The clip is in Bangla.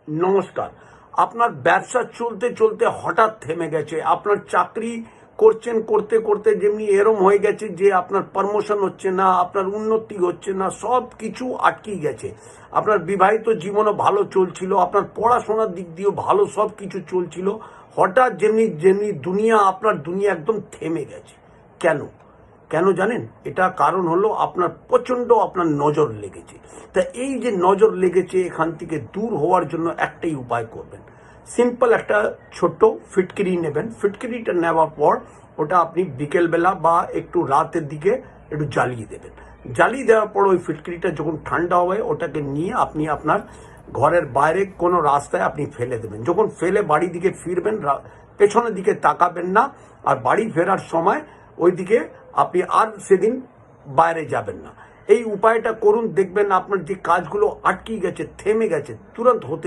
নমস্কার। আপনার ব্যবসা চলতে চলতে হঠাৎ থেমে গেছে। আপনার চাকরি করছেন, করতে করতে যেমনি এরম হয়ে গেছে যে আপনার প্রমোশন হচ্ছে না, আপনার উন্নতি হচ্ছে না, সব কিছু আটকে গেছে। আপনার বিবাহিত জীবনও ভালো চলছিল, আপনার পড়াশোনার দিক দিয়েও ভালো সব কিছু চলছিল। হঠাৎ যেমনি যেমনি আপনার দুনিয়া একদম থেমে গেছে। কেন? কেন জানেন? এটা কারণ হলো আপনার প্রচণ্ড আপনার নজর লেগেছে। তা এই যে নজর লেগেছে, এখান থেকে দূর হওয়ার জন্য একটাই উপায় করবেন। সিম্পল একটা ছোট্ট ফিটকিরি নেবেন। ফিটকিরিটা নেওয়ার পর ওটা আপনি বিকেলবেলা বা একটু রাতের দিকে একটু জ্বালিয়ে দেবেন। জ্বালিয়ে দেওয়ার পর ওই ফিটকিরিটা যখন ঠান্ডা হবে, ওটাকে নিয়ে আপনি আপনার ঘরের বাইরে কোনো রাস্তায় আপনি ফেলে দেবেন। যখন ফেলে বাড়ির দিকে ফিরবেন, পেছনের দিকে তাকাবেন না। আর বাড়ি ফেরার সময় ওইদিকে আপনি আর সেদিন বাইরে যাবেন না। এই উপায়টা করুন, দেখবেন আপনার যে কাজগুলো আটকে গেছে, থেমে গেছে, তুরন্ত হতে